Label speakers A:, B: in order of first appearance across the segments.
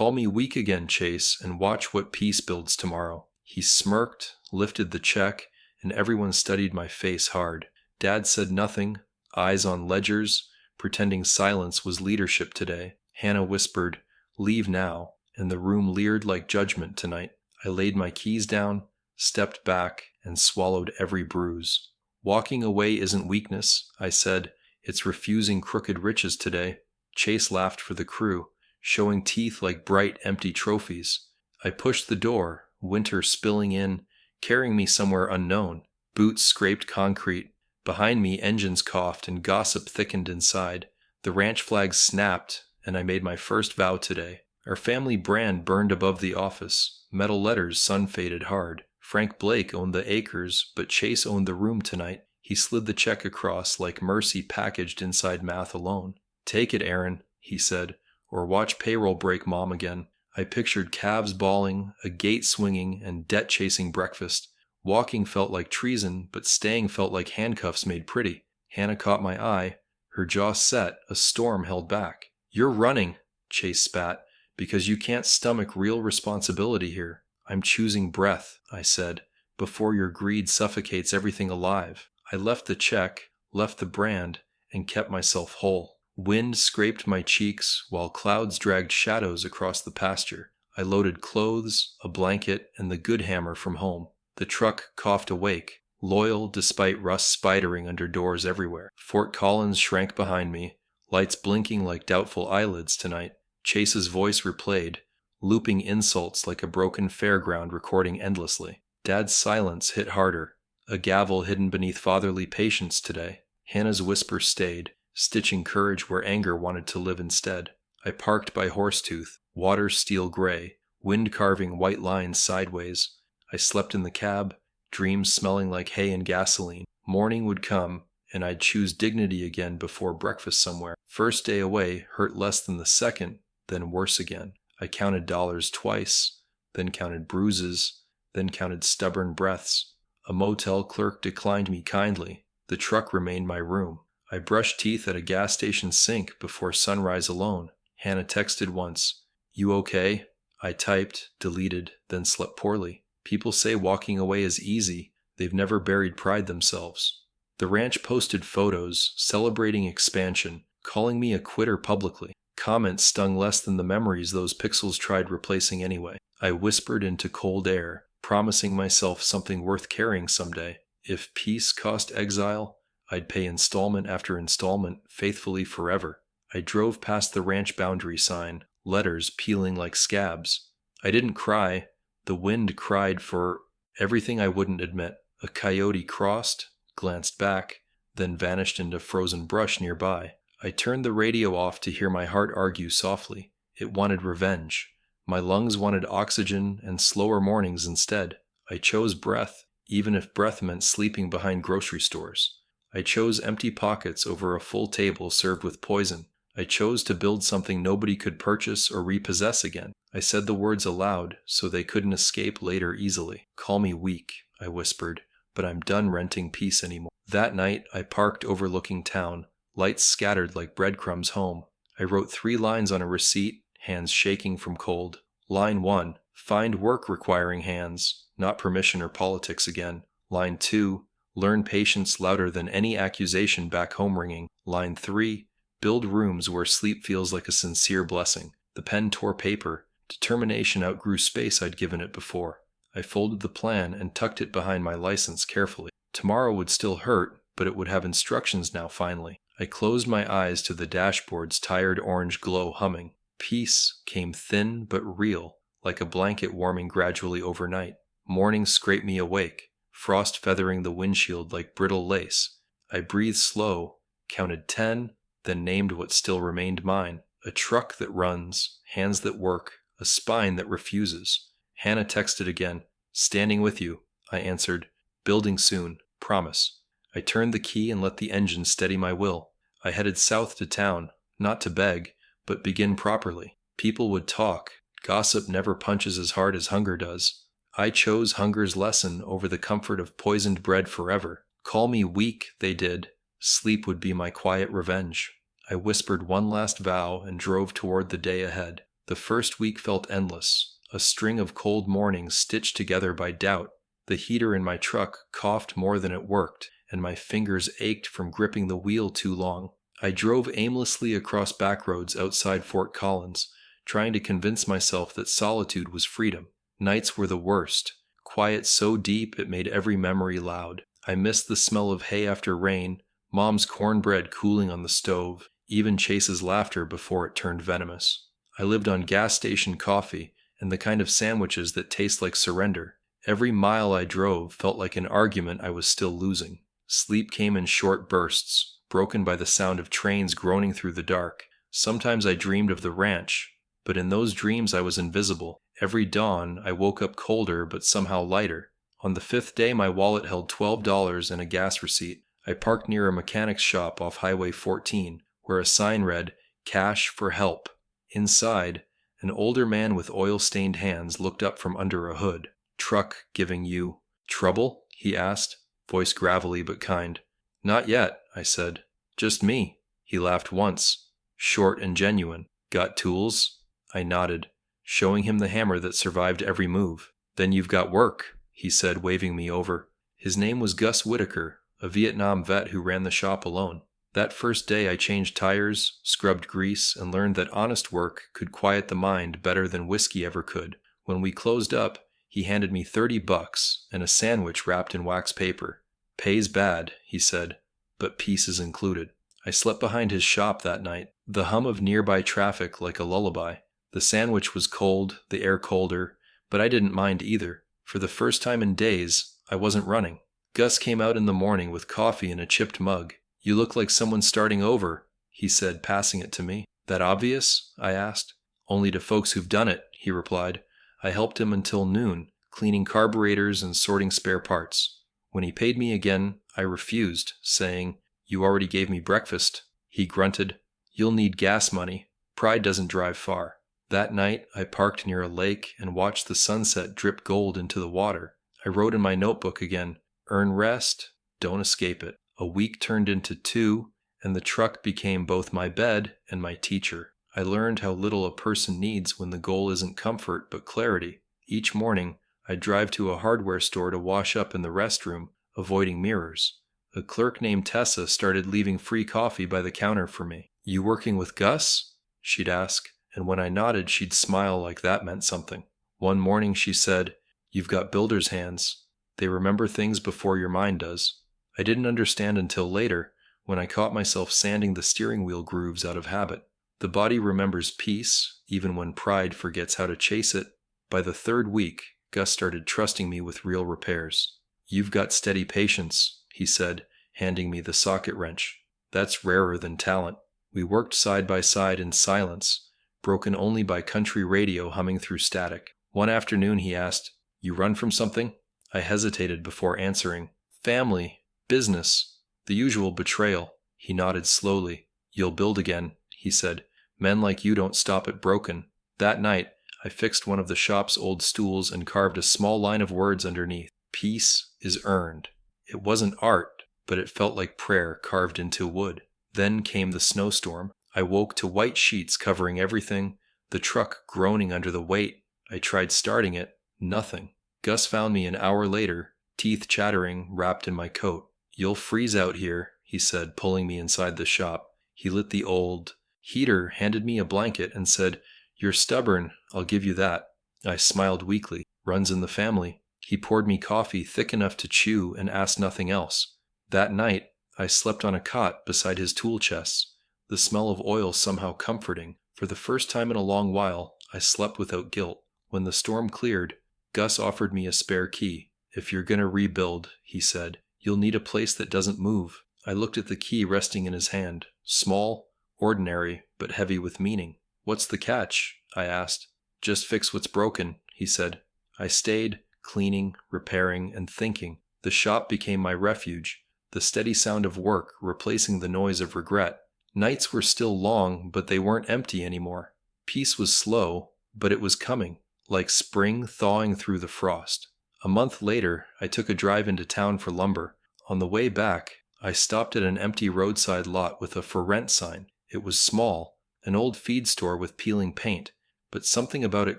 A: Call me weak again, Chase, and watch what peace builds tomorrow. He smirked, lifted the check, and everyone studied my face hard. Dad said nothing, eyes on ledgers, pretending silence was leadership today. Hannah whispered, "Leave now," and the room leered like judgment tonight. I laid my keys down, stepped back, and swallowed every bruise. "Walking away isn't weakness," I said. "It's refusing crooked riches today." Chase laughed for the crew, showing teeth like bright, empty trophies. I pushed the door, winter spilling in, carrying me somewhere unknown. Boots scraped concrete. Behind me, engines coughed and gossip thickened inside. The ranch flag snapped, and I made my first vow today. Our family brand burned above the office. Metal letters sun-faded hard. Frank Blake owned the acres, but Chase owned the room tonight. He slid the check across like mercy packaged inside math alone. "Take it, Aaron," he said, "or watch payroll break Mom again." I pictured calves bawling, a gate swinging, and debt-chasing breakfast. Walking felt like treason, but staying felt like handcuffs made pretty. Hannah caught my eye. Her jaw set, a storm held back. "You're running," Chase spat, "because you can't stomach real responsibility here." "I'm choosing breath," I said, "before your greed suffocates everything alive." I left the check, left the brand, and kept myself whole. Wind scraped my cheeks while clouds dragged shadows across the pasture. I loaded clothes, a blanket, and the good hammer from home. The truck coughed awake, loyal despite rust spidering under doors everywhere. Fort Collins shrank behind me, lights blinking like doubtful eyelids tonight. Chase's voice replayed, looping insults like a broken fairground recording endlessly. Dad's silence hit harder, a gavel hidden beneath fatherly patience today. Hannah's whisper stayed, stitching courage where anger wanted to live instead. I parked by Horsetooth, water steel gray, wind carving white lines sideways. I slept in the cab, dreams smelling like hay and gasoline. Morning would come, and I'd choose dignity again before breakfast somewhere. First day away hurt less than the second, then worse again. I counted dollars twice, then counted bruises, then counted stubborn breaths. A motel clerk declined me kindly. The truck remained my room. I brushed teeth at a gas station sink before sunrise alone. Hannah texted once, "You okay?" I typed, deleted, then slept poorly. People say walking away is easy. They've never buried pride themselves. The ranch posted photos, celebrating expansion, calling me a quitter publicly. Comments stung less than the memories those pixels tried replacing anyway. I whispered into cold air, promising myself something worth carrying someday. If peace cost exile, I'd pay installment after installment, faithfully forever. I drove past the ranch boundary sign, letters peeling like scabs. I didn't cry. The wind cried for everything I wouldn't admit. A coyote crossed, glanced back, then vanished into frozen brush nearby. I turned the radio off to hear my heart argue softly. It wanted revenge. My lungs wanted oxygen and slower mornings instead. I chose breath, even if breath meant sleeping behind grocery stores. I chose empty pockets over a full table served with poison. I chose to build something nobody could purchase or repossess again. I said the words aloud so they couldn't escape later easily. "Call me weak," I whispered, "but I'm done renting peace anymore." That night, I parked overlooking town, lights scattered like breadcrumbs home. I wrote 3 lines on a receipt, hands shaking from cold. Line 1, find work requiring hands, not permission or politics again. Line 2, learn patience louder than any accusation back home ringing. Line 3, build rooms where sleep feels like a sincere blessing. The pen tore paper. Determination outgrew space I'd given it before. I folded the plan and tucked it behind my license carefully. Tomorrow would still hurt, but it would have instructions now finally. I closed my eyes to the dashboard's tired orange glow humming. Peace came thin but real, like a blanket warming gradually overnight. Morning scraped me awake, frost feathering the windshield like brittle lace. I breathed slow, counted 10, then named what still remained mine. A truck that runs, hands that work, a spine that refuses. Hannah texted again. "Standing with you," I answered. "Building soon, promise." I turned the key and let the engine steady my will. I headed south to town, not to beg, but begin properly. People would talk. Gossip never punches as hard as hunger does. I chose hunger's lesson over the comfort of poisoned bread forever. Call me weak, they did. Sleep would be my quiet revenge. I whispered one last vow and drove toward the day ahead. The first week felt endless, a string of cold mornings stitched together by doubt. The heater in my truck coughed more than it worked, and my fingers ached from gripping the wheel too long. I drove aimlessly across back roads outside Fort Collins, trying to convince myself that solitude was freedom. Nights were the worst, quiet so deep it made every memory loud. I missed the smell of hay after rain, Mom's cornbread cooling on the stove, even Chase's laughter before it turned venomous. I lived on gas station coffee and the kind of sandwiches that taste like surrender. Every mile I drove felt like an argument I was still losing. Sleep came in short bursts, broken by the sound of trains groaning through the dark. Sometimes I dreamed of the ranch, but in those dreams I was invisible. Every dawn I woke up colder but somehow lighter. On the 5th day my wallet held $12 and a gas receipt. I parked near a mechanic's shop off Highway 14, where a sign read, "Cash for help." Inside, an older man with oil-stained hands looked up from under a hood. "Truck giving you trouble?" he asked, voice gravelly but kind. "Not yet," I said. "Just me." He laughed once, short and genuine. "Got tools?" I nodded, showing him the hammer that survived every move. "Then you've got work," he said, waving me over. His name was Gus Whitaker, a Vietnam vet who ran the shop alone. That first day I changed tires, scrubbed grease, and learned that honest work could quiet the mind better than whiskey ever could. When we closed up, he handed me $30 and a sandwich wrapped in wax paper. "Pay's bad," he said, "but peace is included." I slept behind his shop that night, the hum of nearby traffic like a lullaby. The sandwich was cold, the air colder, but I didn't mind either. For the first time in days, I wasn't running. Gus came out in the morning with coffee in a chipped mug. "You look like someone starting over," he said, passing it to me. "That obvious?" I asked. "Only to folks who've done it," he replied. I helped him until noon, cleaning carburetors and sorting spare parts. When he paid me again, I refused, saying, "You already gave me breakfast." He grunted, "You'll need gas money. Pride doesn't drive far." That night, I parked near a lake and watched the sunset drip gold into the water. I wrote in my notebook again, "Earn rest, don't escape it." A week turned into 2, and the truck became both my bed and my teacher. I learned how little a person needs when the goal isn't comfort but clarity. Each morning, I'd drive to a hardware store to wash up in the restroom, avoiding mirrors. A clerk named Tessa started leaving free coffee by the counter for me. "You working with Gus?" she'd ask, and when I nodded, she'd smile like that meant something. One morning she said, "You've got builder's hands. They remember things before your mind does." I didn't understand until later, when I caught myself sanding the steering wheel grooves out of habit. The body remembers peace, even when pride forgets how to chase it. By the 3rd week, Gus started trusting me with real repairs. "You've got steady patience," he said, handing me the socket wrench. "That's rarer than talent." We worked side by side in silence, broken only by country radio humming through static. One afternoon he asked, "You run from something?" I hesitated before answering. "Family, business, the usual betrayal." He nodded slowly. "You'll build again," he said. "Men like you don't stop at broken." That night, I fixed one of the shop's old stools and carved a small line of words underneath. "Peace is earned." It wasn't art, but it felt like prayer carved into wood. Then came the snowstorm. I woke to white sheets covering everything, the truck groaning under the weight. I tried starting it. Nothing. Gus found me an hour later, teeth chattering, wrapped in my coat. "You'll freeze out here," he said, pulling me inside the shop. He lit the old heater, handed me a blanket, and said, "You're stubborn, I'll give you that." I smiled weakly. "Runs in the family." He poured me coffee thick enough to chew and asked nothing else. That night, I slept on a cot beside his tool chests, the smell of oil somehow comforting. For the first time in a long while, I slept without guilt. When the storm cleared, Gus offered me a spare key. "If you're gonna rebuild," he said, "you'll need a place that doesn't move." I looked at the key resting in his hand. Small, ordinary, but heavy with meaning. "What's the catch?" I asked. "Just fix what's broken," he said. I stayed, cleaning, repairing, and thinking. The shop became my refuge, the steady sound of work replacing the noise of regret. Nights were still long, but they weren't empty anymore. Peace was slow, but it was coming, like spring thawing through the frost. A month later, I took a drive into town for lumber. On the way back, I stopped at an empty roadside lot with a "for rent" sign. It was small, an old feed store with peeling paint, but something about it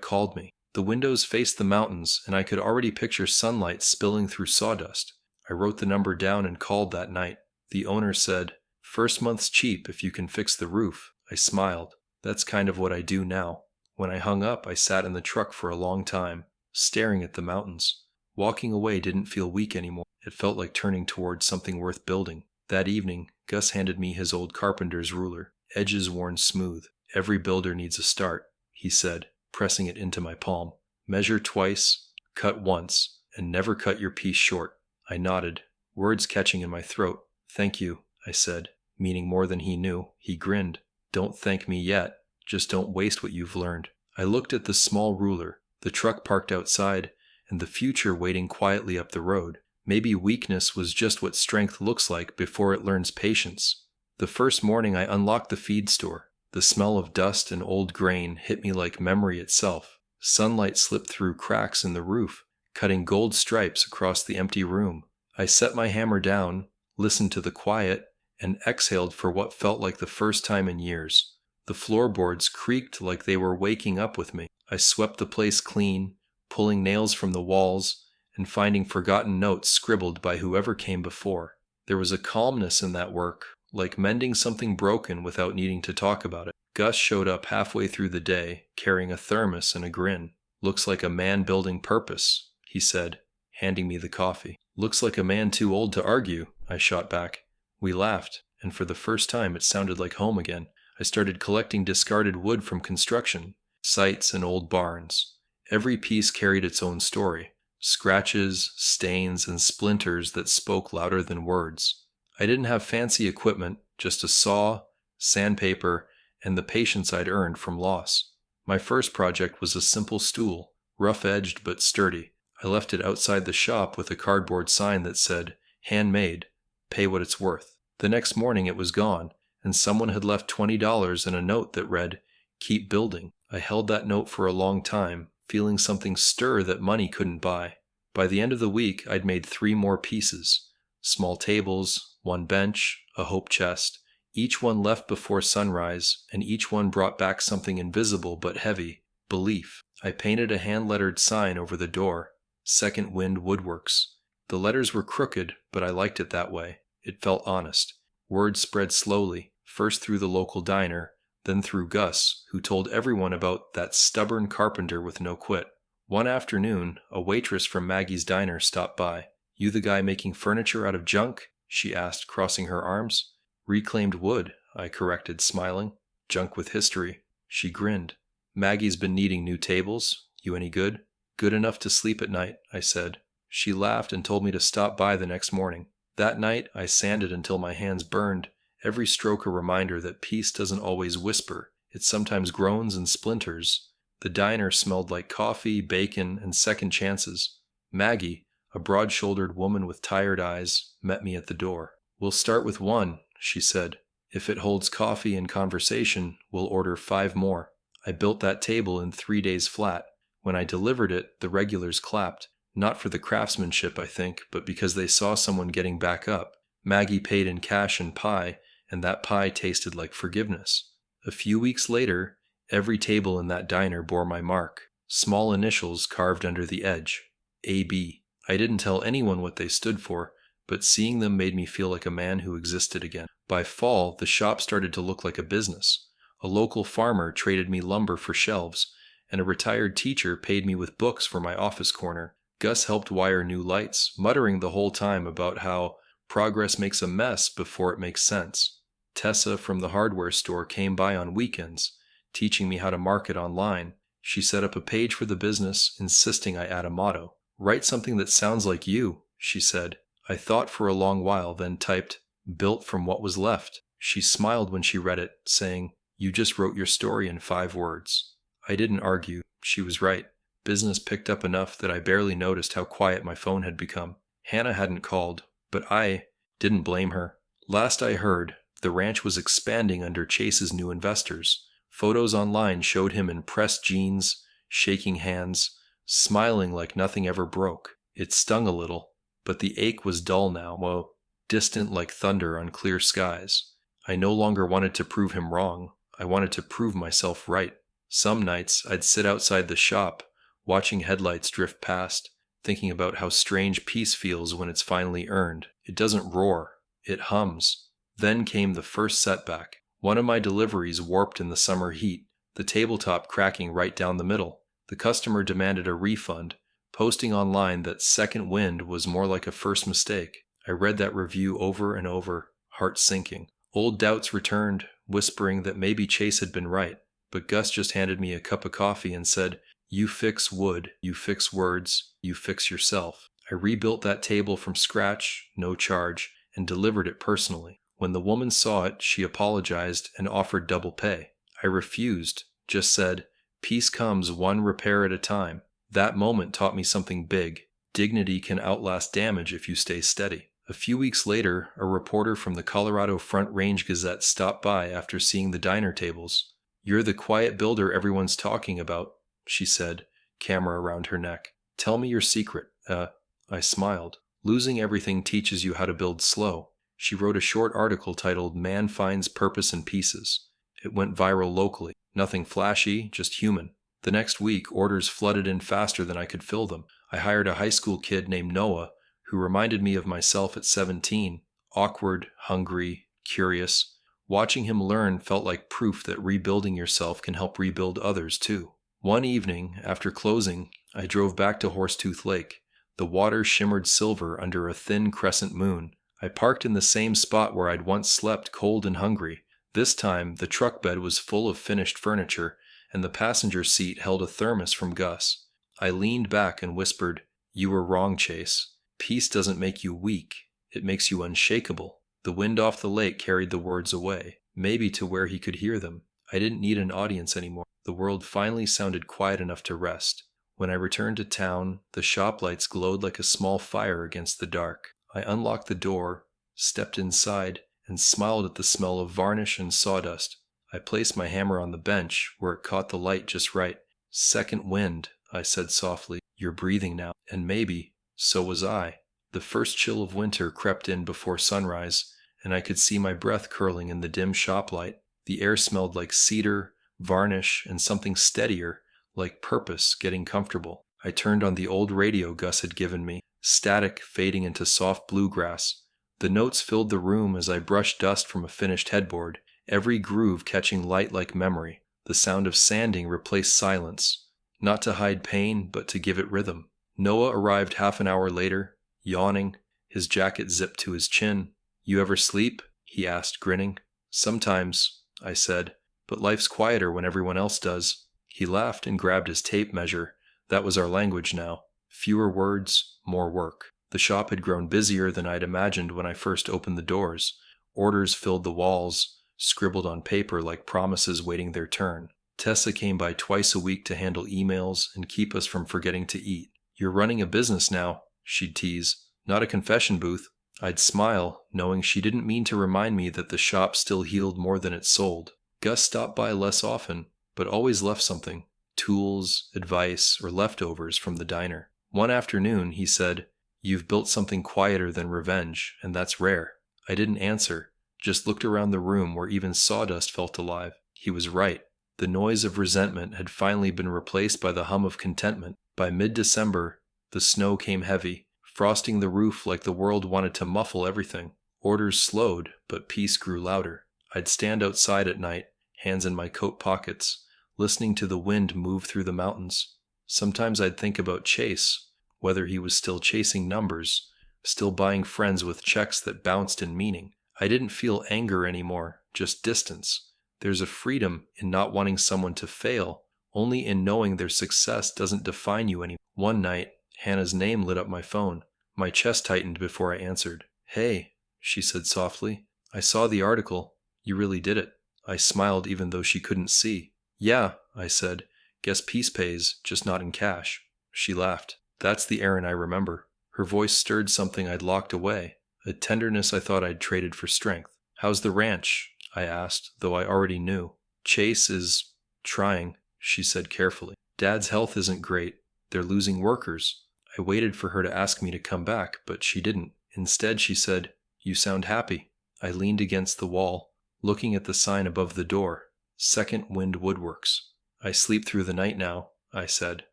A: called me. The windows faced the mountains, and I could already picture sunlight spilling through sawdust. I wrote the number down and called that night. The owner said, "First month's cheap if you can fix the roof." I smiled. That's kind of what I do now. When I hung up, I sat in the truck for a long time, staring at the mountains. Walking away didn't feel weak anymore. It felt like turning towards something worth building. That evening, Gus handed me his old carpenter's ruler, edges worn smooth. "Every builder needs a start," he said, pressing it into my palm. "Measure twice, cut once, and never cut your piece short." I nodded, words catching in my throat. "Thank you," I said, meaning more than he knew. He grinned. "Don't thank me yet. Just don't waste what you've learned." I looked at the small ruler, the truck parked outside, and the future waiting quietly up the road. Maybe weakness was just what strength looks like before it learns patience. The first morning I unlocked the feed store. The smell of dust and old grain hit me like memory itself. Sunlight slipped through cracks in the roof, cutting gold stripes across the empty room. I set my hammer down, listened to the quiet, and exhaled for what felt like the first time in years. The floorboards creaked like they were waking up with me. I swept the place clean, pulling nails from the walls, and finding forgotten notes scribbled by whoever came before. There was a calmness in that work, like mending something broken without needing to talk about it. Gus showed up halfway through the day, carrying a thermos and a grin. "Looks like a man building purpose," he said, handing me the coffee. "Looks like a man too old to argue," I shot back. We laughed, and for the first time it sounded like home again. I started collecting discarded wood from construction, sites and old barns. Every piece carried its own story. Scratches, stains, and splinters that spoke louder than words. I didn't have fancy equipment, just a saw, sandpaper, and the patience I'd earned from loss. My first project was a simple stool, rough-edged but sturdy. I left it outside the shop with a cardboard sign that said, "Handmade, pay what it's worth." The next morning it was gone, and someone had left $20 and a note that read, "Keep building." I held that note for a long time, feeling something stir that money couldn't buy. By the end of the week, I'd made 3 more pieces. Small tables, 1 bench, a hope chest. Each one left before sunrise, and each one brought back something invisible but heavy: belief. I painted a hand-lettered sign over the door, "Second Wind Woodworks." The letters were crooked, but I liked it that way. It felt honest. Word spread slowly, first through the local diner, then through Gus, who told everyone about that stubborn carpenter with no quit. One afternoon, a waitress from Maggie's diner stopped by. "You the guy making furniture out of junk?" she asked, crossing her arms. "Reclaimed wood," I corrected, smiling. "Junk with history." She grinned. "Maggie's been needing new tables. You any good?" "Good enough to sleep at night," I said. She laughed and told me to stop by the next morning. That night, I sanded until my hands burned, every stroke a reminder that peace doesn't always whisper. It sometimes groans and splinters. The diner smelled like coffee, bacon, and second chances. Maggie, a broad-shouldered woman with tired eyes, met me at the door. "We'll start with 1, she said. "If it holds coffee and conversation, we'll order 5 more. I built that table in 3 days flat. When I delivered it, the regulars clapped. Not for the craftsmanship, I think, but because they saw someone getting back up. Maggie paid in cash and pie, and that pie tasted like forgiveness. A few weeks later, every table in that diner bore my mark, small initials carved under the edge. AB. I didn't tell anyone what they stood for, but seeing them made me feel like a man who existed again. By fall, the shop started to look like a business. A local farmer traded me lumber for shelves, and a retired teacher paid me with books for my office corner. Gus helped wire new lights, muttering the whole time about how progress makes a mess before it makes sense. Tessa from the hardware store came by on weekends, teaching me how to market online. She set up a page for the business, insisting I add a motto. "Write something that sounds like you," she said. I thought for a long while, then typed, "Built from what was left." She smiled when she read it, saying, "You just wrote your story in 5 words." I didn't argue. She was right. Business picked up enough that I barely noticed how quiet my phone had become. Hannah hadn't called, but I didn't blame her. Last I heard, the ranch was expanding under Chase's new investors. Photos online showed him in pressed jeans, shaking hands, smiling like nothing ever broke. It stung a little, but the ache was dull now, distant like thunder on clear skies. I no longer wanted to prove him wrong. I wanted to prove myself right. Some nights I'd sit outside the shop, watching headlights drift past, thinking about how strange peace feels when it's finally earned. It doesn't roar, it hums. Then came the first setback. One of my deliveries warped in the summer heat, the tabletop cracking right down the middle. The customer demanded a refund, posting online that second wind was more like a first mistake. I read that review over and over, heart sinking. Old doubts returned, whispering that maybe Chase had been right. But Gus just handed me a cup of coffee and said, "You fix wood, you fix words, you fix yourself." I rebuilt that table from scratch, no charge, and delivered it personally. When the woman saw it, she apologized and offered double pay. I refused, just said, "Peace comes one repair at a time." That moment taught me something big. Dignity can outlast damage if you stay steady. A few weeks later, a reporter from the Colorado Front Range Gazette stopped by after seeing the diner tables. "You're the quiet builder everyone's talking about," she said, camera around her neck. "Tell me your secret." I smiled. "Losing everything teaches you how to build slow." She wrote a short article titled "Man Finds Purpose in Pieces." It went viral locally. Nothing flashy, just human. The next week, orders flooded in faster than I could fill them. I hired a high school kid named Noah, who reminded me of myself at 17, awkward, hungry, curious. Watching him learn felt like proof that rebuilding yourself can help rebuild others too. One evening, after closing, I drove back to Horsetooth Lake. The water shimmered silver under a thin crescent moon. I parked in the same spot where I'd once slept cold and hungry. This time, the truck bed was full of finished furniture, and the passenger seat held a thermos from Gus. I leaned back and whispered, "You were wrong, Chase. Peace doesn't make you weak. It makes you unshakable." The wind off the lake carried the words away, maybe to where he could hear them. I didn't need an audience anymore. The world finally sounded quiet enough to rest. When I returned to town, the shop lights glowed like a small fire against the dark. I unlocked the door, stepped inside, and smiled at the smell of varnish and sawdust. I placed my hammer on the bench, where it caught the light just right. "Second wind," I said softly. "You're breathing now." And maybe, so was I. The first chill of winter crept in before sunrise, and I could see my breath curling in the dim shop light. The air smelled like cedar, varnish, and something steadier, like purpose getting comfortable. I turned on the old radio Gus had given me, static fading into soft bluegrass. The notes filled the room as I brushed dust from a finished headboard, every groove catching light like memory. The sound of sanding replaced silence, not to hide pain, but to give it rhythm. Noah arrived half an hour later, yawning, his jacket zipped to his chin. "You ever sleep?" he asked, grinning. "Sometimes," I said, "but life's quieter when everyone else does." He laughed and grabbed his tape measure. That was our language now. Fewer words, more work. The shop had grown busier than I'd imagined when I first opened the doors. Orders filled the walls, scribbled on paper like promises waiting their turn. Tessa came by twice a week to handle emails and keep us from forgetting to eat. "You're running a business now," she'd tease, "not a confession booth." I'd smile, knowing she didn't mean to remind me that the shop still healed more than it sold. Gus stopped by less often, but always left something. Tools, advice, or leftovers from the diner. One afternoon, he said, "You've built something quieter than revenge, and that's rare." I didn't answer, just looked around the room where even sawdust felt alive. He was right. The noise of resentment had finally been replaced by the hum of contentment. By mid-December, the snow came heavy, frosting the roof like the world wanted to muffle everything. Orders slowed, but peace grew louder. I'd stand outside at night, hands in my coat pockets, listening to the wind move through the mountains. Sometimes I'd think about Chase, whether he was still chasing numbers, still buying friends with checks that bounced in meaning. I didn't feel anger anymore, just distance. There's a freedom in not wanting someone to fail, only in knowing their success doesn't define you anymore. One night, Hannah's name lit up my phone. My chest tightened before I answered. "Hey," she said softly. "I saw the article. You really did it." I smiled even though she couldn't see. "Yeah," I said. "Guess peace pays, just not in cash." She laughed. "That's the Erin I remember." Her voice stirred something I'd locked away, a tenderness I thought I'd traded for strength. "How's the ranch?" I asked, though I already knew. "Chase is trying," she said carefully. "Dad's health isn't great. They're losing workers." I waited for her to ask me to come back, but she didn't. Instead, she said, "You sound happy." I leaned against the wall, looking at the sign above the door, Second Wind Woodworks. I sleep through the night now, I said.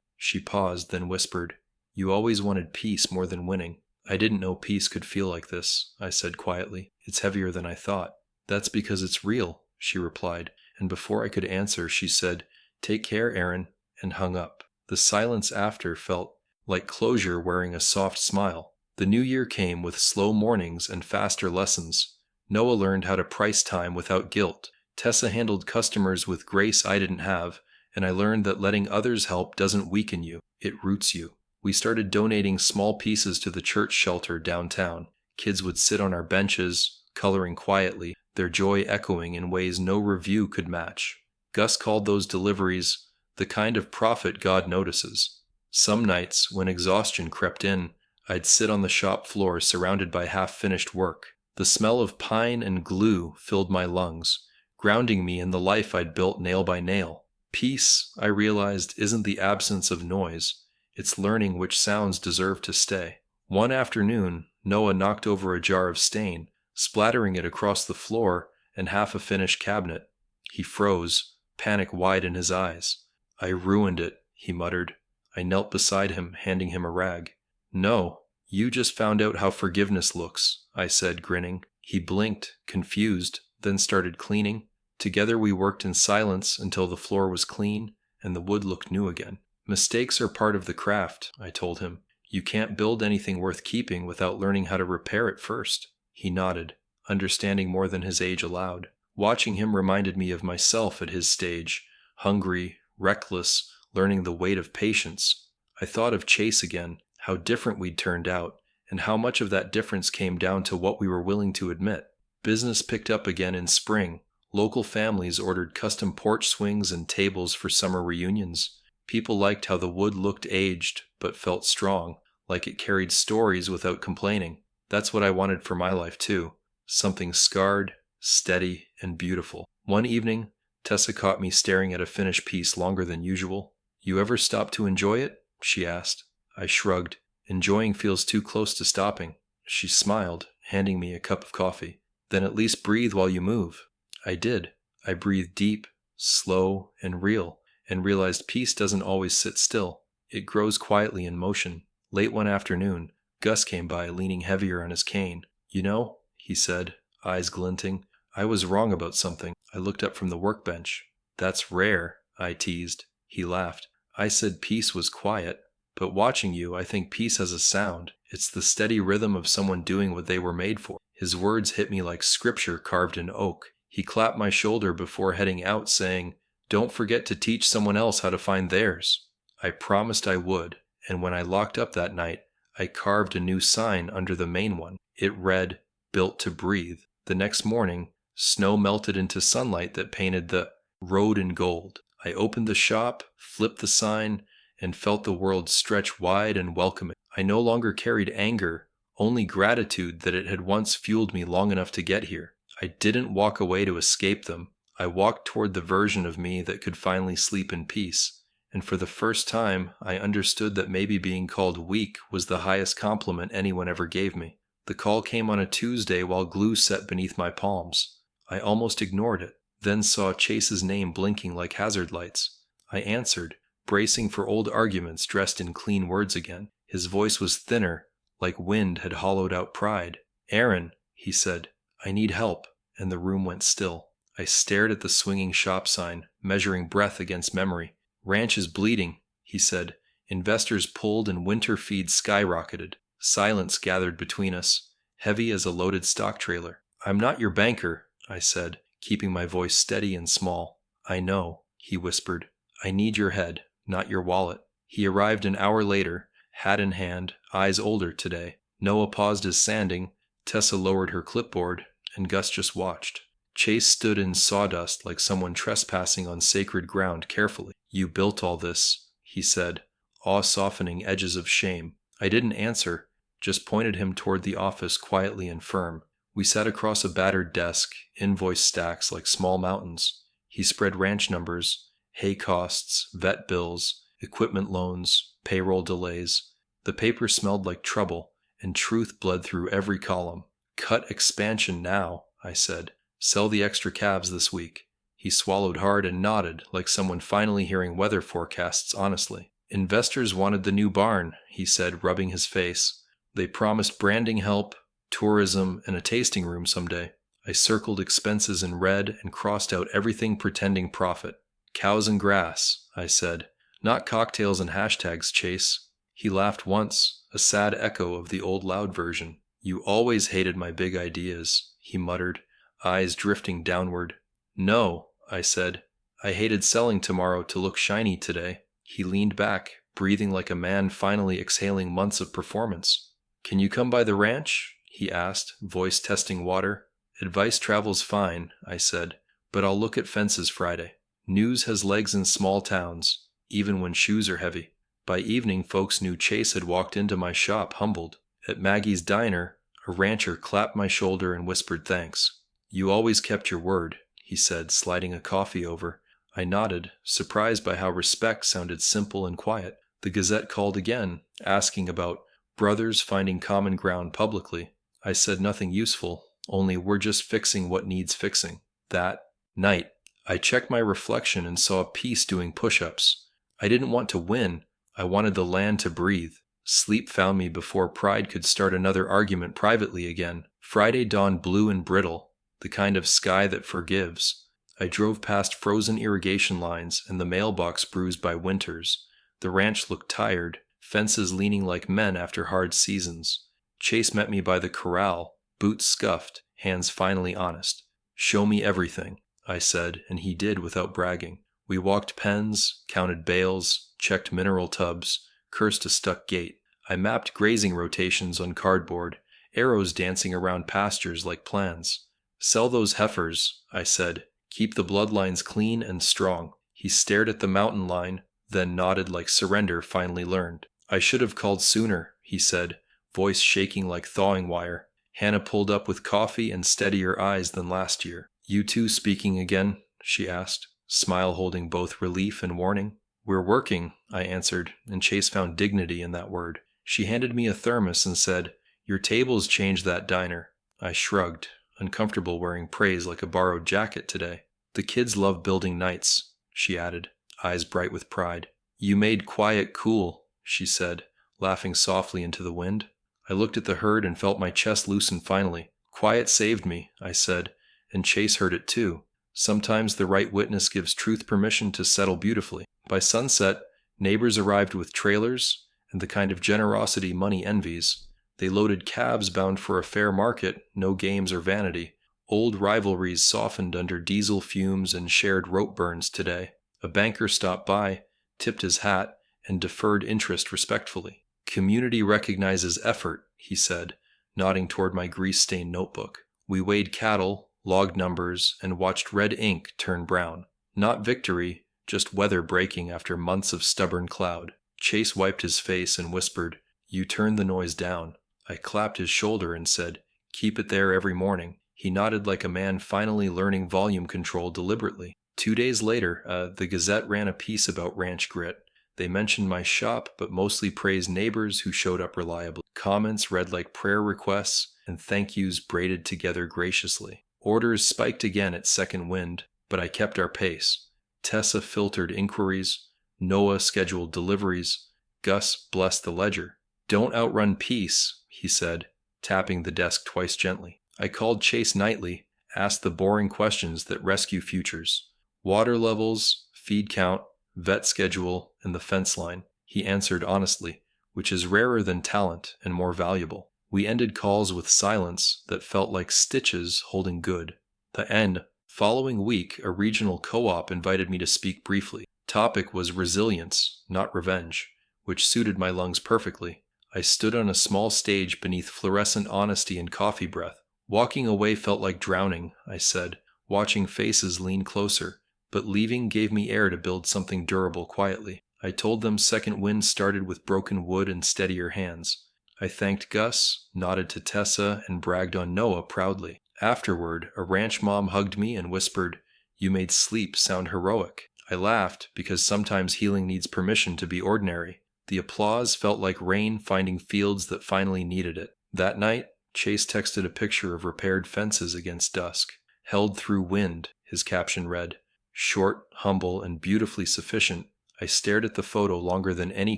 A: She paused, then whispered, "You always wanted peace more than winning." "I didn't know peace could feel like this," I said quietly. "It's heavier than I thought." "That's because it's real," she replied, and before I could answer, she said, "Take care, Aaron," and hung up. The silence after felt like closure wearing a soft smile. The new year came with slow mornings and faster lessons. Noah learned how to price time without guilt. Tessa handled customers with grace I didn't have, and I learned that letting others help doesn't weaken you, it roots you. We started donating small pieces to the church shelter downtown. Kids would sit on our benches, coloring quietly, their joy echoing in ways no review could match. Gus called those deliveries the kind of profit God notices. Some nights, when exhaustion crept in, I'd sit on the shop floor surrounded by half-finished work. The smell of pine and glue filled my lungs, grounding me in the life I'd built nail by nail. Peace, I realized, isn't the absence of noise. It's learning which sounds deserve to stay. One afternoon, Noah knocked over a jar of stain, splattering it across the floor and half a finished cabinet. He froze, panic wide in his eyes. "I ruined it," he muttered. I knelt beside him, handing him a rag. "No, you just found out how forgiveness looks," I said, grinning. He blinked, confused, then started cleaning. Together we worked in silence until the floor was clean and the wood looked new again. "Mistakes are part of the craft," I told him. "You can't build anything worth keeping without learning how to repair it first." He nodded, understanding more than his age allowed. Watching him reminded me of myself at his stage, hungry, reckless, learning the weight of patience. I thought of Chase again, how different we'd turned out, and how much of that difference came down to what we were willing to admit. Business picked up again in spring. Local families ordered custom porch swings and tables for summer reunions. People liked how the wood looked aged, but felt strong, like it carried stories without complaining. That's what I wanted for my life too. Something scarred, steady, and beautiful. One evening, Tessa caught me staring at a finished piece longer than usual. "You ever stop to enjoy it?" she asked. I shrugged. "Enjoying feels too close to stopping." She smiled, handing me a cup of coffee. "Then at least breathe while you move." I did. I breathed deep, slow, and real, and realized peace doesn't always sit still. It grows quietly in motion. Late one afternoon, Gus came by, leaning heavier on his cane. "You know," he said, eyes glinting, "I was wrong about something." I looked up from the workbench. "That's rare," I teased. He laughed. "I said peace was quiet, but watching you, I think peace has a sound. It's the steady rhythm of someone doing what they were made for." His words hit me like scripture carved in oak. He clapped my shoulder before heading out, saying, "Don't forget to teach someone else how to find theirs." I promised I would, and when I locked up that night, I carved a new sign under the main one. It read, "Built to Breathe." The next morning, snow melted into sunlight that painted the road in gold. I opened the shop, flipped the sign, and felt the world stretch wide and welcoming. I no longer carried anger, only gratitude that it had once fueled me long enough to get here. I didn't walk away to escape them. I walked toward the version of me that could finally sleep in peace. And for the first time, I understood that maybe being called weak was the highest compliment anyone ever gave me. The call came on a Tuesday while glue set beneath my palms. I almost ignored it, then saw Chase's name blinking like hazard lights. I answered, bracing for old arguments dressed in clean words again. His voice was thinner, like wind had hollowed out pride. "Aaron," he said, "I need help," and the room went still. I stared at the swinging shop sign, measuring breath against memory. "Ranch is bleeding," he said. Investors pulled and winter feeds skyrocketed. Silence gathered between us, heavy as a loaded stock trailer. "I'm not your banker," I said, keeping my voice steady and small. "I know," he whispered. "I need your head, not your wallet." He arrived an hour later, hat in hand, eyes older today. Noah paused his sanding, Tessa lowered her clipboard, and Gus just watched. Chase stood in sawdust like someone trespassing on sacred ground carefully. "You built all this," he said, awe-softening edges of shame. I didn't answer, just pointed him toward the office quietly and firm. We sat across a battered desk, invoice stacks like small mountains. He spread ranch numbers, hay costs, vet bills, equipment loans, payroll delays. The paper smelled like trouble, and truth bled through every column. "Cut expansion now," I said. "Sell the extra calves this week." He swallowed hard and nodded, like someone finally hearing weather forecasts honestly. Investors wanted the new barn, he said, rubbing his face. They promised branding help, tourism, and a tasting room someday. I circled expenses in red and crossed out everything pretending profit. Cows and grass, I said. Not cocktails and hashtags, Chase. He laughed once, a sad echo of the old loud version. You always hated my big ideas, he muttered, eyes drifting downward. No, I said. I hated selling tomorrow to look shiny today. He leaned back, breathing like a man finally exhaling months of performance. Can you come by the ranch? He asked, voice testing water. Advice travels fine, I said, but I'll look at fences Friday. News has legs in small towns, even when shoes are heavy. By evening, folks knew Chase had walked into my shop humbled. At Maggie's diner, a rancher clapped my shoulder and whispered thanks. You always kept your word, he said, sliding a coffee over. I nodded, surprised by how respect sounded simple and quiet. The Gazette called again, asking about brothers finding common ground publicly. I said nothing useful, only we're just fixing what needs fixing. That night, I checked my reflection and saw a piece doing push-ups. I didn't want to win. I wanted the land to breathe. Sleep found me before pride could start another argument privately again. Friday dawned blue and brittle, the kind of sky that forgives. I drove past frozen irrigation lines and the mailbox bruised by winters. The ranch looked tired, fences leaning like men after hard seasons. Chase met me by the corral, boots scuffed, hands finally honest. Show me everything, I said, and he did without bragging. We walked pens, counted bales, checked mineral tubs, cursed a stuck gate. I mapped grazing rotations on cardboard, arrows dancing around pastures like plans. Sell those heifers, I said. Keep the bloodlines clean and strong. He stared at the mountain line, then nodded like surrender finally learned. I should have called sooner, he said, voice shaking like thawing wire. Hannah pulled up with coffee and steadier eyes than last year. You two speaking again? She asked, smile holding both relief and warning. We're working, I answered, and Chase found dignity in that word. She handed me a thermos and said, Your tables changed that diner. I shrugged, uncomfortable wearing praise like a borrowed jacket today. The kids love building nights, she added, eyes bright with pride. You made quiet cool, she said, laughing softly into the wind. I looked at the herd and felt my chest loosen finally. Quiet saved me, I said, and Chase heard it too. Sometimes the right witness gives truth permission to settle beautifully. By sunset, neighbors arrived with trailers and the kind of generosity money envies. They loaded calves bound for a fair market, no games or vanity. Old rivalries softened under diesel fumes and shared rope burns today. A banker stopped by, tipped his hat, and deferred interest respectfully. Community recognizes effort, he said, nodding toward my grease-stained notebook. We weighed cattle, logged numbers, and watched red ink turn brown. Not victory, just weather breaking after months of stubborn cloud. Chase wiped his face and whispered, You turn the noise down. I clapped his shoulder and said, Keep it there every morning. He nodded like a man finally learning volume control deliberately. 2 days later, the Gazette ran a piece about ranch grit. They mentioned my shop, but mostly praised neighbors who showed up reliably. Comments read like prayer requests, and thank yous braided together graciously. Orders spiked again at second wind, but I kept our pace. Tessa filtered inquiries. Noah scheduled deliveries. Gus blessed the ledger. Don't outrun peace, he said, tapping the desk twice gently. I called Chase nightly, asked the boring questions that rescue futures. Water levels, feed count, vet schedule, and the fence line. He answered honestly, which is rarer than talent and more valuable. We ended calls with silence that felt like stitches holding good. The end. Following week, a regional co-op invited me to speak briefly. Topic was resilience, not revenge, which suited my lungs perfectly. I stood on a small stage beneath fluorescent honesty and coffee breath. Walking away felt like drowning, I said, watching faces lean closer, but leaving gave me air to build something durable quietly. I told them second wind started with broken wood and steadier hands. I thanked Gus, nodded to Tessa, and bragged on Noah proudly. Afterward, a ranch mom hugged me and whispered, You made sleep sound heroic. I laughed because sometimes healing needs permission to be ordinary. The applause felt like rain finding fields that finally needed it. That night, Chase texted a picture of repaired fences against dusk. Held through wind, his caption read. Short, humble, and beautifully sufficient, I stared at the photo longer than any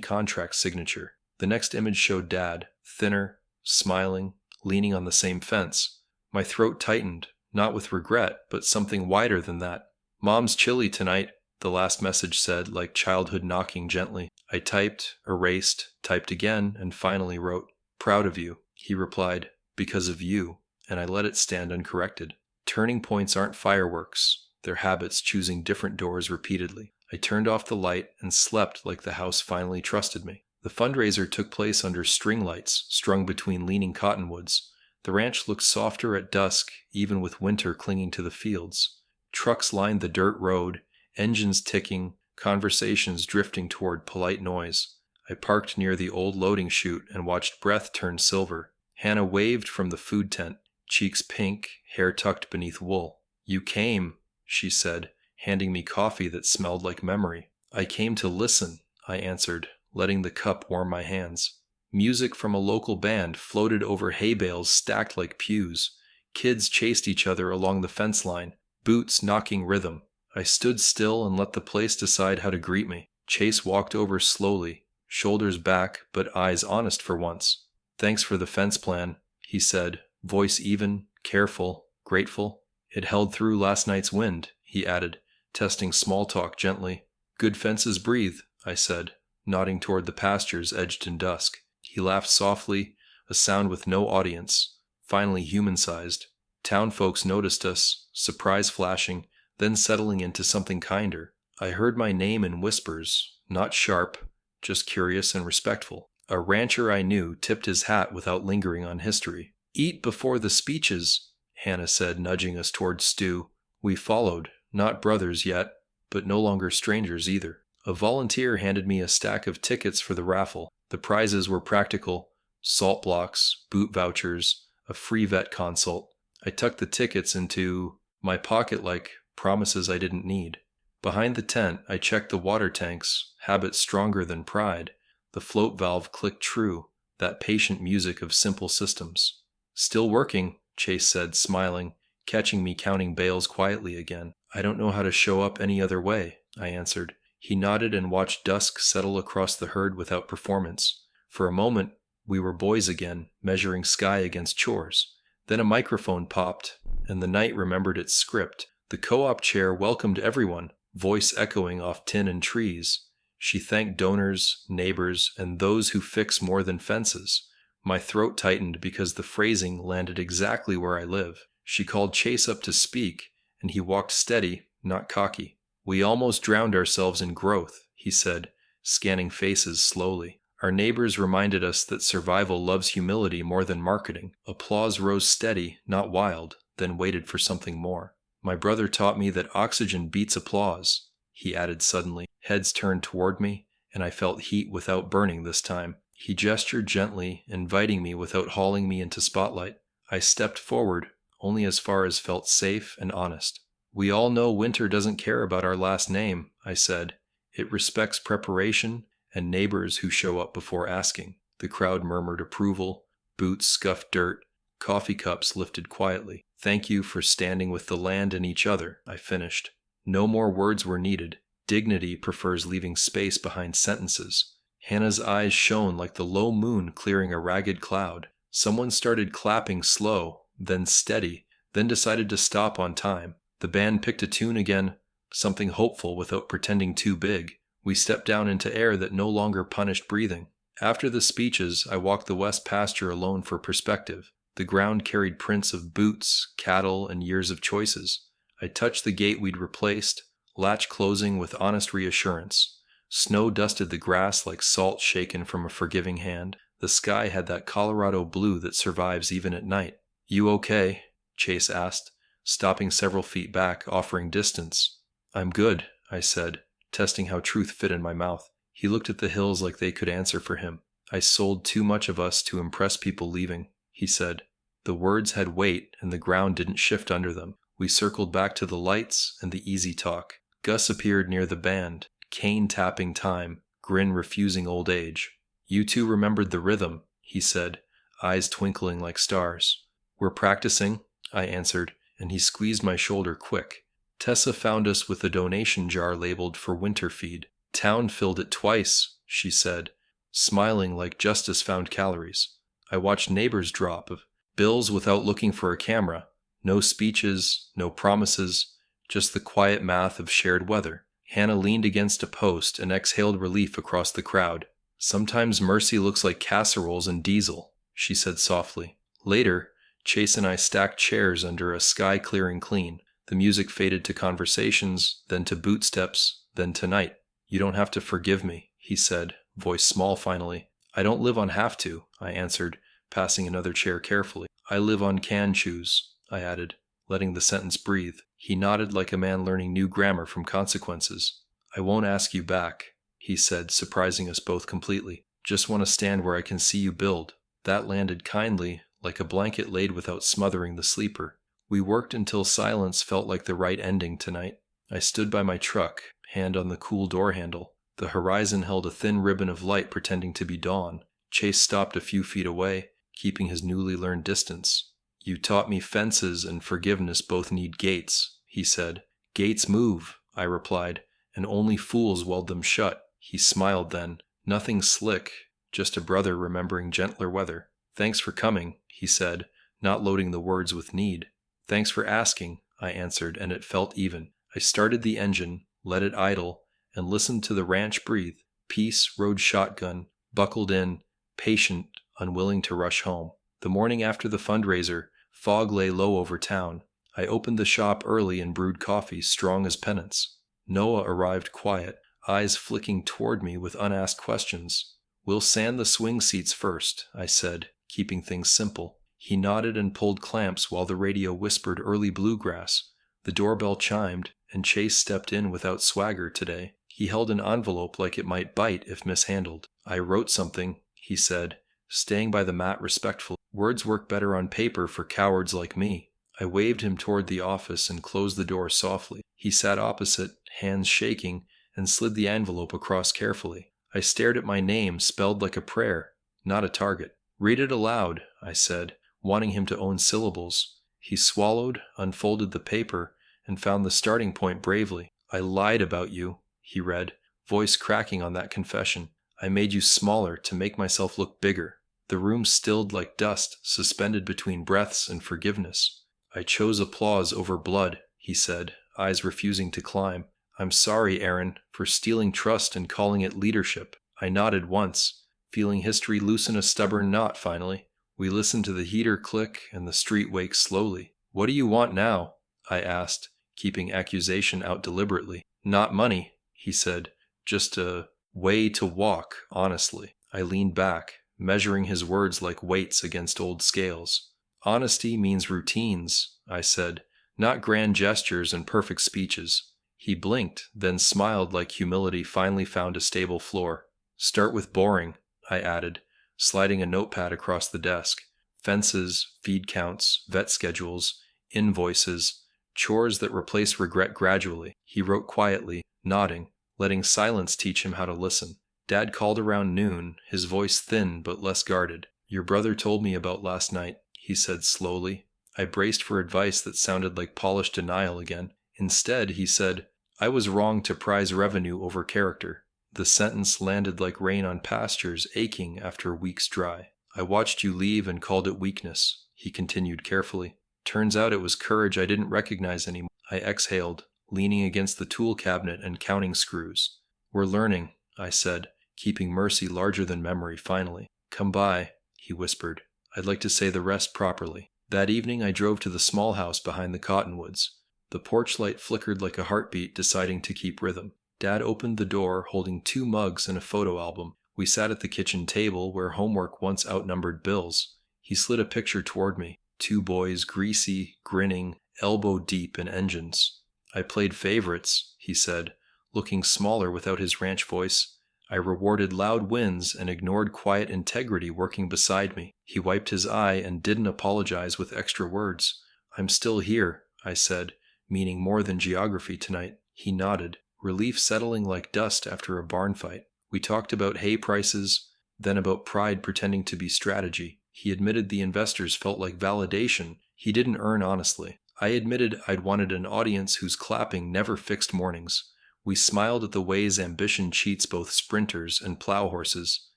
A: contract signature. The next image showed Dad, thinner, smiling, leaning on the same fence. My throat tightened, not with regret, but something wider than that. "Mom's chilly tonight," the last message said, like childhood knocking gently. I typed, erased, typed again, and finally wrote, "Proud of you," he replied, "because of you," and I let it stand uncorrected. Turning points aren't fireworks. They're habits choosing different doors repeatedly. I turned off the light and slept like the house finally trusted me. The fundraiser took place under string lights strung between leaning cottonwoods. The ranch looked softer at dusk, even with winter clinging to the fields. Trucks lined the dirt road, engines ticking, conversations drifting toward polite noise. I parked near the old loading chute and watched breath turn silver. Hannah waved from the food tent, cheeks pink, hair tucked beneath wool. "You came," she said, handing me coffee that smelled like memory. "I came to listen," I answered, letting the cup warm my hands. Music from a local band floated over hay bales stacked like pews. Kids chased each other along the fence line, boots knocking rhythm. I stood still and let the place decide how to greet me. Chase walked over slowly, shoulders back, but eyes honest for once. "Thanks for the fence plan," he said, voice even, careful, grateful. "It held through last night's wind," he added, testing small talk gently. "Good fences breathe," I said, nodding toward the pastures edged in dusk. He laughed softly, a sound with no audience, finally human-sized. Town folks noticed us, surprise flashing, then settling into something kinder. I heard my name in whispers, not sharp, just curious and respectful. A rancher I knew tipped his hat without lingering on history. "Eat before the speeches," Hannah said, nudging us toward stew. We followed, not brothers yet, but no longer strangers either. A volunteer handed me a stack of tickets for the raffle. The prizes were practical: salt blocks, boot vouchers, a free vet consult. I tucked the tickets into my pocket like promises I didn't need. Behind the tent, I checked the water tanks, habit stronger than pride. The float valve clicked true, that patient music of simple systems. "Still working," Chase said, smiling, catching me counting bales quietly again. "I don't know how to show up any other way," I answered. He nodded and watched dusk settle across the herd without performance. For a moment, we were boys again, measuring sky against chores. Then a microphone popped, and the night remembered its script. The co-op chair welcomed everyone, voice echoing off tin and trees. She thanked donors, neighbors, and those who fix more than fences. My throat tightened because the phrasing landed exactly where I live. She called Chase up to speak, and he walked steady, not cocky. "We almost drowned ourselves in growth," he said, scanning faces slowly. Our neighbors reminded us that survival loves humility more than marketing. Applause rose steady, not wild, then waited for something more. "My brother taught me that oxygen beats applause," he added suddenly. Heads turned toward me, and I felt heat without burning this time. He gestured gently, inviting me without hauling me into spotlight. I stepped forward, only as far as felt safe and honest. "We all know winter doesn't care about our last name," I said. "It respects preparation and neighbors who show up before asking." The crowd murmured approval, boots scuffed dirt, coffee cups lifted quietly. "Thank you for standing with the land and each other," I finished. No more words were needed. Dignity prefers leaving space behind sentences. Hannah's eyes shone like the low moon clearing a ragged cloud. Someone started clapping slow, then steady, then decided to stop on time. The band picked a tune again, something hopeful without pretending too big. We stepped down into air that no longer punished breathing. After the speeches, I walked the west pasture alone for perspective. The ground carried prints of boots, cattle, and years of choices. I touched the gate we'd replaced, latch closing with honest reassurance. Snow dusted the grass like salt shaken from a forgiving hand. The sky had that Colorado blue that survives even at night. "You okay?" Chase asked, stopping several feet back, offering distance. "I'm good," I said, testing how truth fit in my mouth. He looked at the hills like they could answer for him. "I sold too much of us to impress people leaving," he said. The words had weight, and the ground didn't shift under them. We circled back to the lights and the easy talk. Gus appeared near the band, cane tapping time, grin refusing old age. "You two remembered the rhythm," he said, eyes twinkling like stars. "We're practicing," I answered, and he squeezed my shoulder quick. Tessa found us with a donation jar labeled for winter feed. Town filled it twice, she said, smiling like justice found calories. I watched neighbors drop bills without looking for a camera. No speeches, no promises, just the quiet math of shared weather. Hannah leaned against a post and exhaled relief across the crowd. Sometimes mercy looks like casseroles and diesel, she said softly. Later, Chase and I stacked chairs under a sky clearing clean. The music faded to conversations, then to boot steps, then to night. You don't have to forgive me, he said, voice small finally. I don't live on have to, I answered, passing another chair carefully. I live on can choose, I added, letting the sentence breathe. He nodded like a man learning new grammar from consequences. I won't ask you back, he said, surprising us both completely. Just want to stand where I can see you build. That landed kindly, like a blanket laid without smothering the sleeper. We worked until silence felt like the right ending tonight. I stood by my truck, hand on the cool door handle. The horizon held a thin ribbon of light pretending to be dawn. Chase stopped a few feet away, keeping his newly learned distance. You taught me fences and forgiveness both need gates, he said. Gates move, I replied, and only fools weld them shut. He smiled then. Nothing slick, just a brother remembering gentler weather. Thanks for coming, he said, not loading the words with need. Thanks for asking, I answered, and it felt even. I started the engine, let it idle, and listened to the ranch breathe. Peace rode shotgun, buckled in, patient, unwilling to rush home. The morning after the fundraiser, fog lay low over town. I opened the shop early and brewed coffee strong as penance. Noah arrived quiet, eyes flicking toward me with unasked questions. We'll sand the swing seats first, I said, keeping things simple. He nodded and pulled clamps while the radio whispered early bluegrass. The doorbell chimed, and Chase stepped in without swagger today. He held an envelope like it might bite if mishandled. I wrote something, he said, staying by the mat respectfully. Words work better on paper for cowards like me. I waved him toward the office and closed the door softly. He sat opposite, hands shaking, and slid the envelope across carefully. I stared at my name spelled like a prayer, not a target. Read it aloud, I said, wanting him to own syllables. He swallowed, unfolded the paper, and found the starting point bravely. I lied about you, he read, voice cracking on that confession. I made you smaller to make myself look bigger. The room stilled like dust, suspended between breaths and forgiveness. I chose applause over blood, he said, eyes refusing to climb. I'm sorry, Aaron, for stealing trust and calling it leadership. I nodded once, feeling history loosen a stubborn knot finally. We listened to the heater click and the street wake slowly. What do you want now? I asked, keeping accusation out deliberately. Not money, he said, just a way to walk, honestly. I leaned back, measuring his words like weights against old scales. Honesty means routines, I said, not grand gestures and perfect speeches. He blinked, then smiled like humility finally found a stable floor. Start with boring, I added, sliding a notepad across the desk. Fences, feed counts, vet schedules, invoices, chores that replace regret gradually. He wrote quietly, nodding, letting silence teach him how to listen. Dad called around noon, his voice thin but less guarded. Your brother told me about last night, he said slowly. I braced for advice that sounded like polished denial again. Instead, he said, I was wrong to prize revenue over character. The sentence landed like rain on pastures aching after weeks dry. I watched you leave and called it weakness, he continued carefully. Turns out it was courage I didn't recognize anymore. I exhaled, leaning against the tool cabinet and counting screws. We're learning, I said, keeping mercy larger than memory finally. Come by, he whispered. I'd like to say the rest properly. That evening I drove to the small house behind the cottonwoods. The porch light flickered like a heartbeat deciding to keep rhythm. Dad opened the door holding 2 mugs and a photo album. We sat at the kitchen table where homework once outnumbered bills. He slid a picture toward me. 2 boys, greasy, grinning, elbow deep in engines. I played favorites, he said, looking smaller without his ranch voice. I rewarded loud wins and ignored quiet integrity working beside me. He wiped his eye and didn't apologize with extra words. I'm still here, I said, meaning more than geography tonight. He nodded, relief settling like dust after a barn fight. We talked about hay prices, then about pride pretending to be strategy. He admitted the investors felt like validation he didn't earn honestly. I admitted I'd wanted an audience whose clapping never fixed mornings. We smiled at the ways ambition cheats both sprinters and plow horses.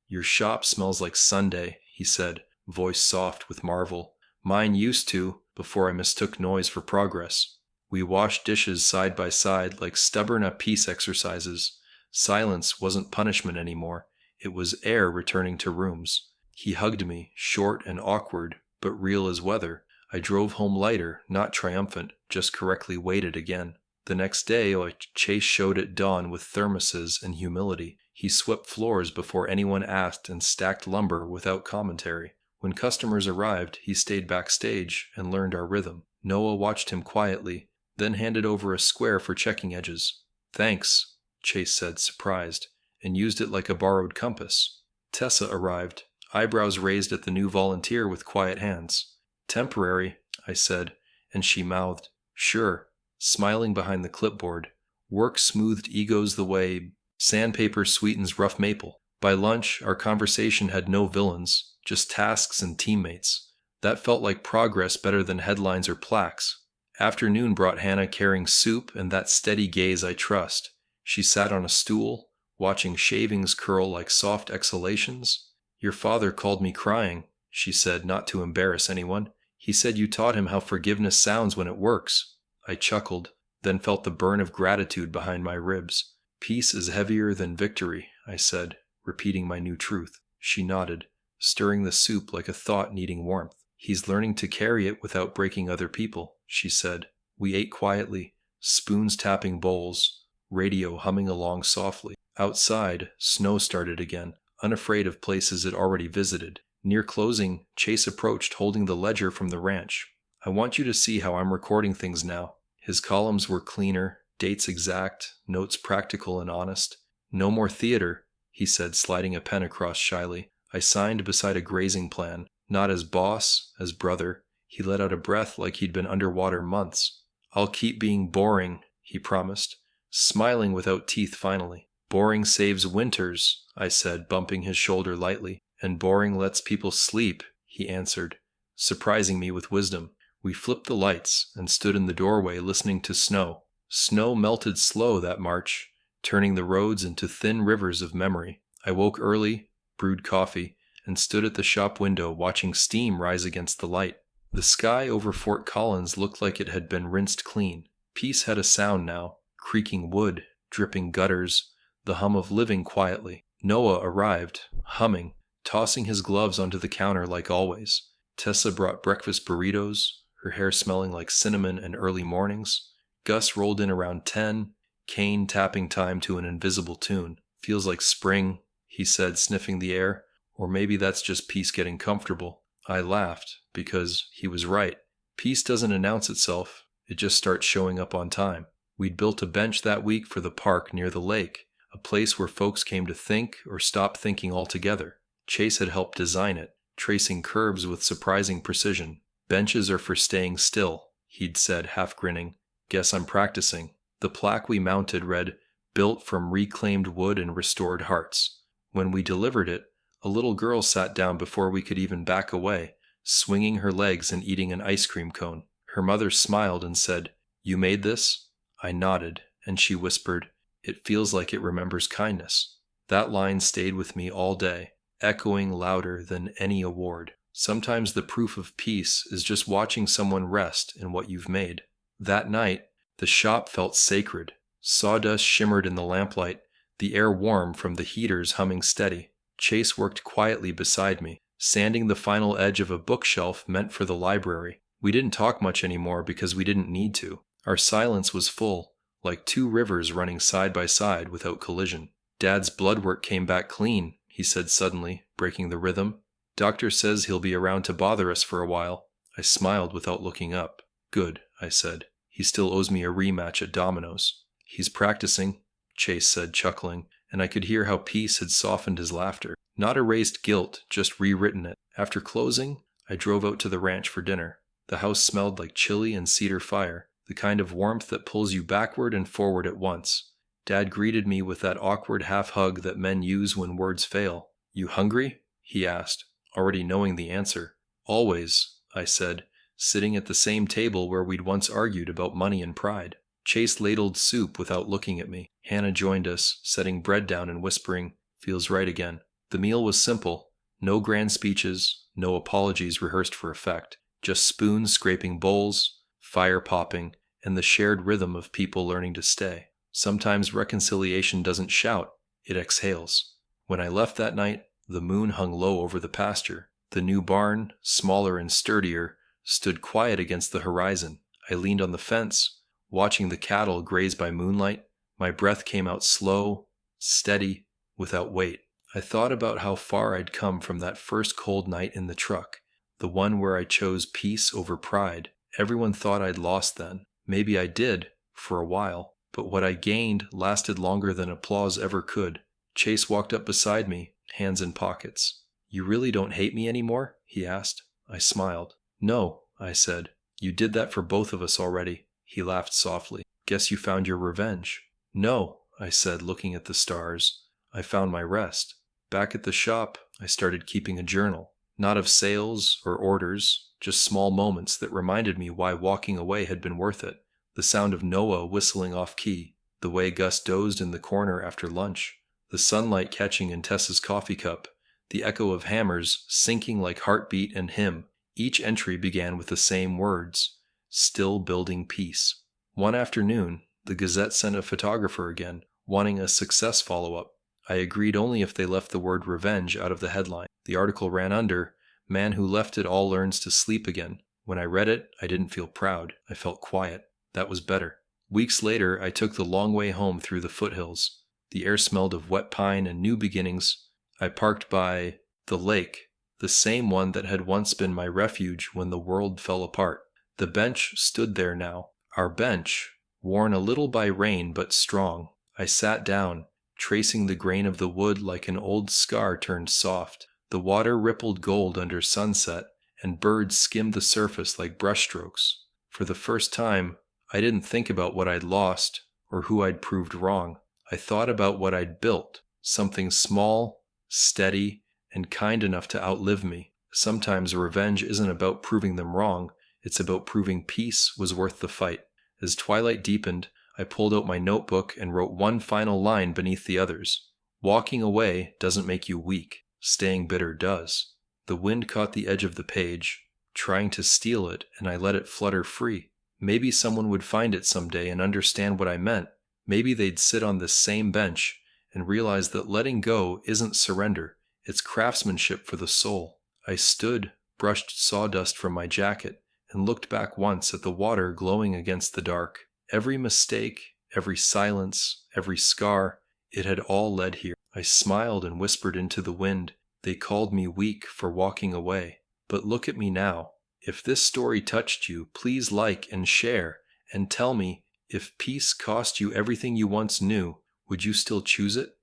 A: Your shop smells like Sunday, he said, voice soft with marvel. Mine used to, before I mistook noise for progress. We washed dishes side by side like stubborn peace exercises. Silence wasn't punishment anymore. It was air returning to rooms. He hugged me, short and awkward, but real as weather. I drove home lighter, not triumphant, just correctly weighted again. The next day, Chase showed at dawn with thermoses and humility. He swept floors before anyone asked and stacked lumber without commentary. When customers arrived, he stayed backstage and learned our rhythm. Noah watched him quietly, then handed over a square for checking edges. Thanks, Chase said, surprised, and used it like a borrowed compass. Tessa arrived, eyebrows raised at the new volunteer with quiet hands. Temporary, I said, and she mouthed, sure, smiling behind the clipboard. Work smoothed egos the way sandpaper sweetens rough maple. By lunch, our conversation had no villains, just tasks and teammates. That felt like progress better than headlines or plaques. Afternoon brought Hannah carrying soup and that steady gaze I trust. She sat on a stool, watching shavings curl like soft exhalations. Your father called me crying, she said, not to embarrass anyone. He said you taught him how forgiveness sounds when it works. I chuckled, then felt the burn of gratitude behind my ribs. Peace is heavier than victory, I said, repeating my new truth. She nodded, stirring the soup like a thought needing warmth. He's learning to carry it without breaking other people, she said. We ate quietly, spoons tapping bowls, radio humming along softly. Outside, snow started again, unafraid of places it already visited. Near closing, Chase approached holding the ledger from the ranch. I want you to see how I'm recording things now. His columns were cleaner, dates exact, notes practical and honest. No more theater, he said, sliding a pen across shyly. I signed beside a grazing plan, not as boss, as brother. He let out a breath like he'd been underwater months. I'll keep being boring, he promised, smiling without teeth finally. Boring saves winters, I said, bumping his shoulder lightly. And boring lets people sleep, he answered, surprising me with wisdom. We flipped the lights and stood in the doorway listening to snow. Snow melted slow that March, turning the roads into thin rivers of memory. I woke early, brewed coffee, and stood at the shop window watching steam rise against the light. The sky over Fort Collins looked like it had been rinsed clean. Peace had a sound now, creaking wood, dripping gutters, the hum of living quietly. Noah arrived, humming, tossing his gloves onto the counter like always. Tessa brought breakfast burritos, her hair smelling like cinnamon and early mornings. Gus rolled in around 10, Kane tapping time to an invisible tune. Feels like spring, he said, sniffing the air. Or maybe that's just Peace getting comfortable. I laughed, because he was right. Peace doesn't announce itself, it just starts showing up on time. We'd built a bench that week for the park near the lake, a place where folks came to think or stop thinking altogether. Chase had helped design it, tracing curves with surprising precision. Benches are for staying still, he'd said, half grinning. Guess I'm practicing. The plaque we mounted read, built from reclaimed wood and restored hearts. When we delivered it, a little girl sat down before we could even back away, swinging her legs and eating an ice cream cone. Her mother smiled and said, "You made this?" I nodded, and she whispered, "It feels like it remembers kindness." That line stayed with me all day, echoing louder than any award. Sometimes the proof of peace is just watching someone rest in what you've made. That night, the shop felt sacred. Sawdust shimmered in the lamplight, the air warm from the heaters humming steady. Chase worked quietly beside me, sanding the final edge of a bookshelf meant for the library. We didn't talk much anymore because we didn't need to. Our silence was full, like two rivers running side by side without collision. Dad's blood work came back clean, he said suddenly, breaking the rhythm. Doctor says he'll be around to bother us for a while. I smiled without looking up. Good, I said. He still owes me a rematch at Domino's. He's practicing, Chase said, chuckling, and I could hear how Peace had softened his laughter. Not erased guilt, just rewritten it. After closing, I drove out to the ranch for dinner. The house smelled like chili and cedar fire, the kind of warmth that pulls you backward and forward at once. Dad greeted me with that awkward half-hug that men use when words fail. "You hungry?" he asked, already knowing the answer. "Always," I said, sitting at the same table where we'd once argued about money and pride. Chase ladled soup without looking at me. Hannah joined us, setting bread down and whispering, "Feels right again." The meal was simple. No grand speeches, no apologies rehearsed for effect. Just spoons scraping bowls, fire popping, and the shared rhythm of people learning to stay. Sometimes reconciliation doesn't shout, it exhales. When I left that night, the moon hung low over the pasture. The new barn, smaller and sturdier, stood quiet against the horizon. I leaned on the fence, watching the cattle graze by moonlight. My breath came out slow, steady, without weight. I thought about how far I'd come from that first cold night in the truck, the one where I chose peace over pride. Everyone thought I'd lost then. Maybe I did, for a while, but what I gained lasted longer than applause ever could. Chase walked up beside me, hands in pockets. "You really don't hate me anymore?" he asked. I smiled. "No," I said. "You did that for both of us already." He laughed softly. "Guess you found your revenge." "No," I said, looking at the stars. "I found my rest." Back at the shop, I started keeping a journal. Not of sales or orders, just small moments that reminded me why walking away had been worth it. The sound of Noah whistling off key, the way Gus dozed in the corner after lunch, the sunlight catching in Tessa's coffee cup, the echo of hammers sinking like heartbeat and hymn. Each entry began with the same words, "Still building peace." One afternoon, the Gazette sent a photographer again, wanting a success follow-up. I agreed only if they left the word revenge out of the headline. The article ran under, "Man who left it all learns to sleep again." When I read it, I didn't feel proud. I felt quiet. That was better. Weeks later, I took the long way home through the foothills. The air smelled of wet pine and new beginnings. I parked by the lake, the same one that had once been my refuge when the world fell apart. The bench stood there now. Our bench, worn a little by rain but strong. I sat down, tracing the grain of the wood like an old scar turned soft. The water rippled gold under sunset, and birds skimmed the surface like brushstrokes. For the first time, I didn't think about what I'd lost or who I'd proved wrong. I thought about what I'd built, something small, steady, and kind enough to outlive me. Sometimes revenge isn't about proving them wrong, it's about proving peace was worth the fight. As twilight deepened, I pulled out my notebook and wrote one final line beneath the others. Walking away doesn't make you weak. Staying bitter does. The wind caught the edge of the page, trying to steal it, and I let it flutter free. Maybe someone would find it someday and understand what I meant. Maybe they'd sit on this same bench and realize that letting go isn't surrender, it's craftsmanship for the soul. I stood, brushed sawdust from my jacket, and looked back once at the water glowing against the dark. Every mistake, every silence, every scar, it had all led here. I smiled and whispered into the wind. They called me weak for walking away. But look at me now. If this story touched you, please like and share, and tell me, if peace cost you everything you once knew, would you still choose it?